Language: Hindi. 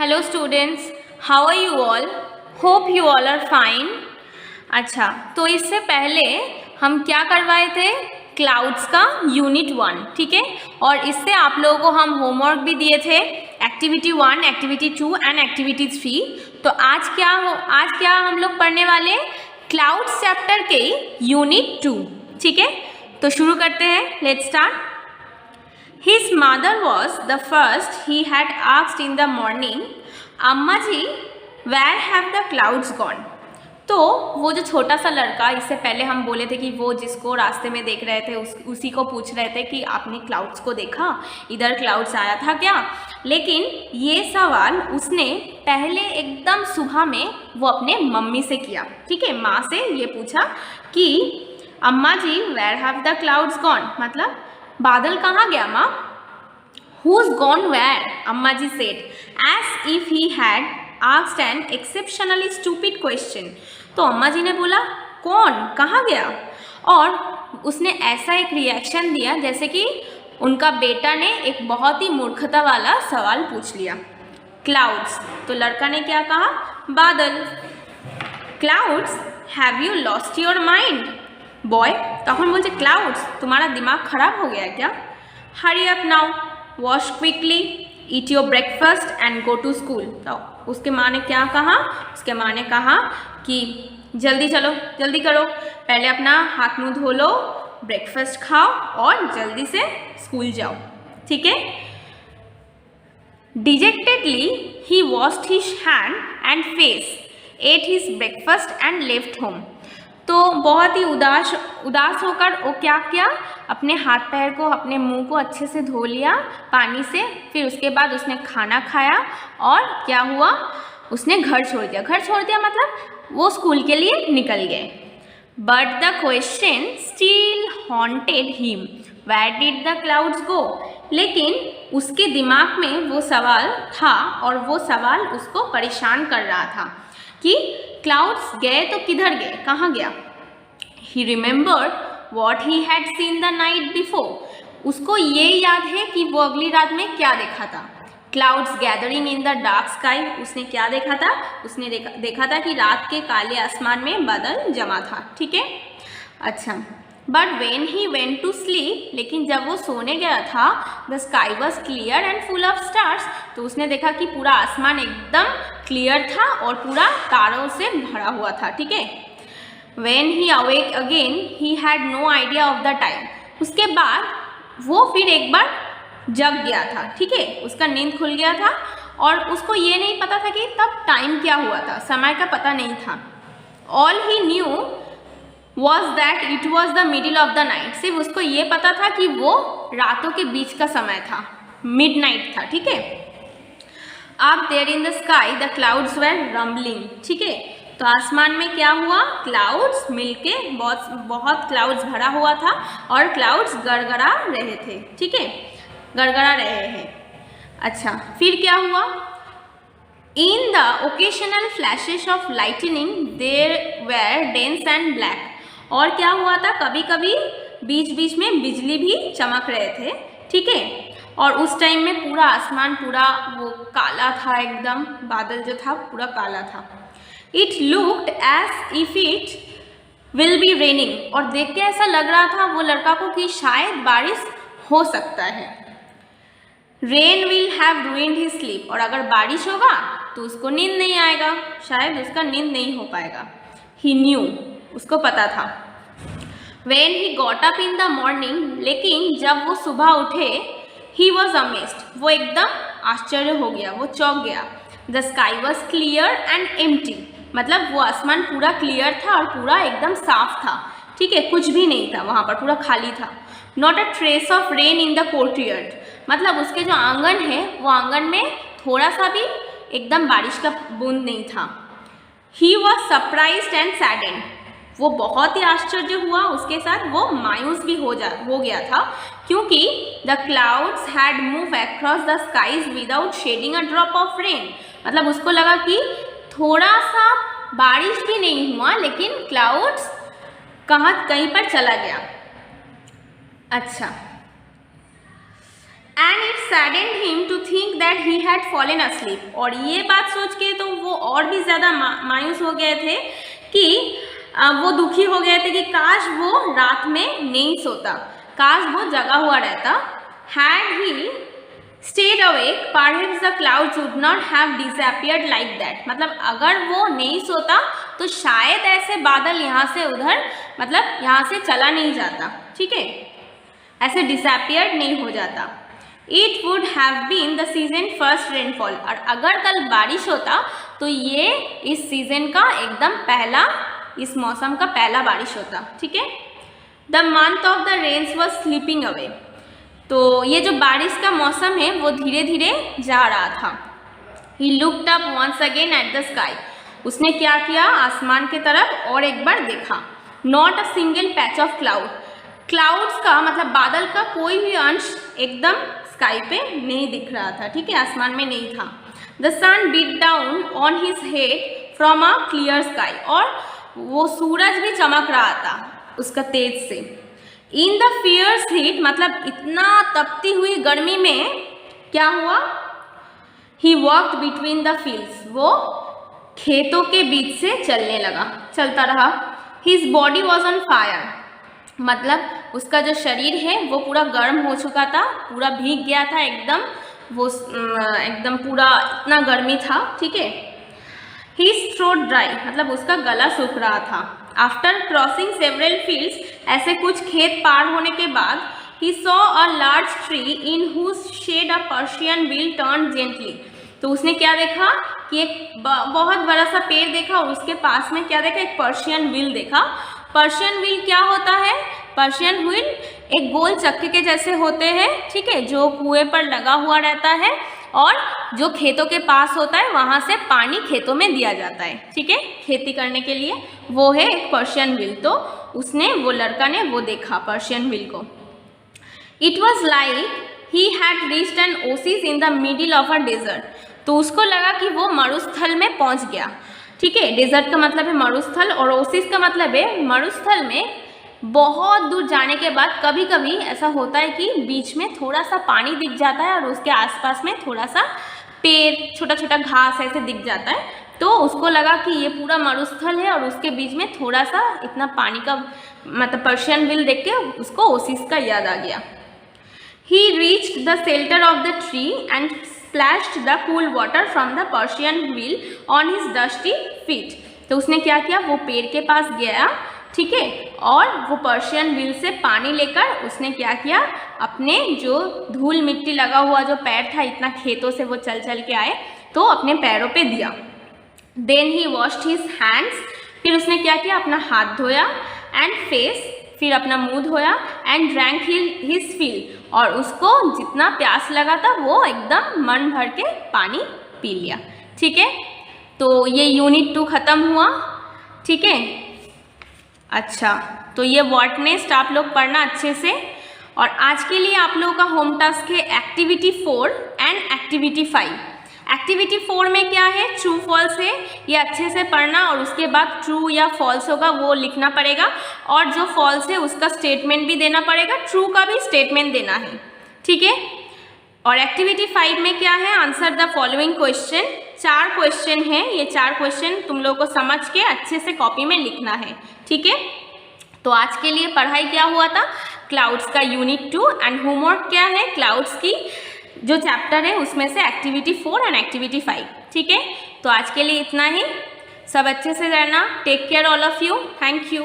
Hello students, how are you all? Hope you all are fine. अच्छा, तो इससे पहले हम क्या करवाए थे? क्लाउड्स का यूनिट 1, ठीक है। और इससे आप लोगों को हम होमवर्क भी दिए थे, एक्टिविटी 1, एक्टिविटी 2 एंड एक्टिविटी 3। तो आज क्या हम लोग पढ़ने वाले? क्लाउड्स चैप्टर के यूनिट 2, ठीक है। तो शुरू करते हैं, let's start. His mother was the first he had asked in the morning, अम्मा जी, where have the clouds gone? तो वो जो छोटा सा लड़का, इससे पहले हम बोले थे कि वो जिसको रास्ते में देख रहे थे उसी को पूछ रहे थे कि आपने क्लाउड्स को देखा, इधर क्लाउड्स आया था क्या? लेकिन ये सवाल उसने पहले एकदम सुबह में वो अपने मम्मी से किया, ठीक है। माँ से ये पूछा कि अम्मा जी, where have the clouds gone? मतलब बादल कहाँ गया माँ? Who's gone where? अम्मा जी said, as if he had asked an exceptionally stupid question. तो अम्मा जी ने बोला, कौन, कहाँ गया? और उसने ऐसा एक रिएक्शन दिया जैसे कि उनका बेटा ने एक बहुत ही मूर्खता वाला सवाल पूछ लिया। क्लाउड्स, तो लड़का ने क्या कहा? बादल। Clouds, have you lost your mind? Boy तখন बोलছে, क्लाउड्स, तुम्हारा दिमाग खराब हो गया क्या? Hurry up now, wash quickly, eat your breakfast and go to school. तो उसके माँ ने क्या कहा? उसके माँ ने कहा कि जल्दी चलो, जल्दी करो, पहले अपना हाथ मुंह धो लो, ब्रेकफास्ट खाओ और जल्दी से स्कूल जाओ, ठीक है। Dejectedly he washed his hand and face, ate his breakfast and left home. तो बहुत ही उदास होकर वो क्या किया? अपने हाथ पैर को, अपने मुंह को अच्छे से धो लिया पानी से। फिर उसके बाद उसने खाना खाया और क्या हुआ? उसने घर छोड़ दिया। घर छोड़ दिया मतलब वो स्कूल के लिए निकल गए। But the question still haunted him, where did the clouds go? लेकिन उसके दिमाग में वो सवाल था और वो सवाल उसको परेशान कर रहा था कि क्लाउड्स गए तो किधर गए, कहाँ गया? ही remembered what he had seen the night before. उसको ये याद है कि वो अगली रात में क्या देखा था। Clouds gathering in the dark sky, उसने क्या देखा था? उसने देखा था कि रात के काले आसमान में बादल जमा था, ठीक है। अच्छा, but when he went to sleep, लेकिन जब वो सोने गया था, the sky was clear and full of stars. तो उसने देखा कि पूरा आसमान एकदम क्लियर था और पूरा तारों से भरा हुआ था, ठीक है। When he awake again he had no idea of the time. उसके बाद वो फिर एक बार जग गया था, ठीक है, उसका नींद खुल गया था और उसको ये नहीं पता था कि तब टाइम क्या हुआ था, समय का पता नहीं था। All he knew was that it was the middle of the night. सिर्फ उसको ये पता था कि वो रातों के बीच का समय था, मिडनाइट था, ठीक है। अब there in the sky the clouds were rumbling, ठीक है। तो आसमान में क्या हुआ? क्लाउड्स मिलके बहुत क्लाउड्स भरा हुआ था और क्लाउड्स गड़गड़ा रहे थे, ठीक है, गड़गड़ा रहे हैं। अच्छा, फिर क्या हुआ? In the occasional flashes of lightning there were dense and black. और क्या हुआ था? कभी कभी बीच बीच में बिजली भी चमक रहे थे, ठीक है। और उस टाइम में पूरा आसमान पूरा वो काला था, एकदम बादल जो था पूरा काला था। It looked as if it will be raining. और देख के ऐसा लग रहा था वो लड़का को कि शायद बारिश हो सकता है। Rain will have ruined his sleep. और अगर बारिश होगा तो उसको नींद नहीं आएगा, शायद उसका नींद नहीं हो पाएगा। ही न्यू, उसको पता था। When he got up in the morning, लेकिन जब वो सुबह उठे, ही वॉज अमेज्ड, वो एकदम आश्चर्य हो गया, वो चौंक गया। The sky was clear and empty, मतलब वो आसमान पूरा क्लियर था और पूरा एकदम साफ था, ठीक है, कुछ भी नहीं था वहाँ पर, पूरा खाली था। Not a trace of rain in the courtyard, मतलब उसके जो आंगन है वो आंगन में थोड़ा सा भी एकदम बारिश का बूंद नहीं था। He was surprised and saddened, वो बहुत ही आश्चर्य हुआ, उसके साथ वो मायूस भी हो गया था, क्योंकि the clouds had move across the skies without shedding a drop of rain. मतलब उसको लगा कि थोड़ा सा बारिश भी नहीं हुआ लेकिन क्लाउड्स कहीं पर चला गया। अच्छा, and it saddened him to think that he had fallen asleep. और ये बात सोच के तो वो और भी ज़्यादा मायूस हो गए थे कि वो दुखी हो गए थे कि काश वो रात में नहीं सोता, काश वो जगा हुआ रहता। Had he stayed awake perhaps the clouds would not have disappeared like that. मतलब अगर वो नहीं सोता तो शायद ऐसे बादल यहाँ से उधर, मतलब यहाँ से चला नहीं जाता, ठीक है, ऐसे डिसअपियर्ड नहीं हो जाता। It would have been the season first rainfall. और अगर कल बारिश होता तो ये इस सीजन का एकदम पहला, इस मौसम का पहला बारिश होता, ठीक है। The month of the rains was sleeping away. तो ये जो बारिश का मौसम है वो धीरे धीरे जा रहा था। He looked up once again at the sky. उसने क्या किया, आसमान की तरफ और एक बार देखा। Not a single patch of cloud. Clouds का मतलब बादल का कोई भी अंश एकदम स्काई पे नहीं दिख रहा था, ठीक है, आसमान में नहीं था। The sun beat down on his head from a clear sky. और वो सूरज भी चमक रहा था उसका तेज से। इन द फियर्स हीट, मतलब इतना तपती हुई गर्मी में क्या हुआ, ही वॉक्ड बिटवीन द फील्ड्स। वो खेतों के बीच से चलने लगा, चलता रहा। His body was on fire. मतलब उसका जो शरीर है वो पूरा गर्म हो चुका था, पूरा भीग गया था एकदम, वो एकदम पूरा इतना गर्मी था, ठीक है। हिज थ्रोट ड्राई, मतलब उसका गला सूख रहा था। आफ्टर क्रॉसिंग सेवरल फील्ड्स, ऐसे कुछ खेत पार होने के बाद, he saw a large tree in whose shade a Persian wheel turn gently. तो उसने क्या देखा कि एक बहुत बड़ा सा पेड़ देखा और उसके पास में क्या देखा, एक पर्शियन व्हील देखा। पर्शियन व्हील क्या होता है, पर्शियन व्हील एक गोल चक्के के जैसे होते हैं, ठीक है, जो कुएं पर लगा हुआ रहता है और जो खेतों के पास होता है वहाँ से पानी खेतों में दिया जाता है, ठीक है, खेती करने के लिए, वो है एक पर्शियन व्हील। तो उसने, वो लड़का ने वो देखा पर्शियन व्हील को। It was like he had reached an oasis in the middle of a desert. तो उसको लगा कि वो मरुस्थल में पहुँच गया, ठीक है। डेजर्ट का मतलब है मरुस्थल और ओसिस का मतलब है मरुस्थल में बहुत दूर जाने के बाद कभी कभी ऐसा होता है कि बीच में थोड़ा सा पानी दिख जाता है और उसके आसपास में थोड़ा सा पेड़, छोटा छोटा घास ऐसे दिख जाता है। तो उसको लगा कि ये पूरा मरुस्थल है और उसके बीच में थोड़ा सा इतना पानी का, मतलब पर्शियन व्हील देख के उसको ओसिस का याद आ गया। ही reached the shelter of the tree and splashed the cool water from the Persian wheel on his dusty feet. तो उसने क्या किया, वो पेड़ के पास गया, ठीक है, और वो पर्शियन व्हील से पानी लेकर उसने क्या किया, अपने जो धूल मिट्टी लगा हुआ जो पैर था, इतना खेतों से वो चल चल के आए, तो अपने पैरों पे दिया। Then he washed his hands. फिर उसने क्या किया, अपना हाथ धोया, एंड फेस, फिर अपना मुंह धोया, एंड ड्रैंक हिज फिल। और उसको जितना प्यास लगा था वो एकदम मन भर के पानी पी लिया, ठीक है। तो ये यूनिट 2 ख़त्म हुआ, ठीक है। अच्छा, तो ये व्हाट नेक्स्ट आप लोग पढ़ना अच्छे से। और आज के लिए आप लोगों का होम टास्क है एक्टिविटी 4 एंड एक्टिविटी 5। एक्टिविटी 4 में क्या है, ट्रू फॉल्स है, ये अच्छे से पढ़ना और उसके बाद ट्रू या फॉल्स होगा वो लिखना पड़ेगा, और जो फॉल्स है उसका स्टेटमेंट भी देना पड़ेगा, ट्रू का भी स्टेटमेंट देना है, ठीक है। और एक्टिविटी 5 में क्या है, answer the following question. 4 question हैं, ये 4 क्वेश्चन तुम लोगों को समझ के अच्छे से कॉपी में लिखना है, ठीक है। तो आज के लिए पढ़ाई क्या हुआ था, क्लाउड्स का यूनिट 2, एंड होमवर्क क्या है, क्लाउड्स की जो चैप्टर है उसमें से एक्टिविटी 4 एंड एक्टिविटी 5, ठीक है। तो आज के लिए इतना ही, सब अच्छे से रहना, take care all of you, thank you.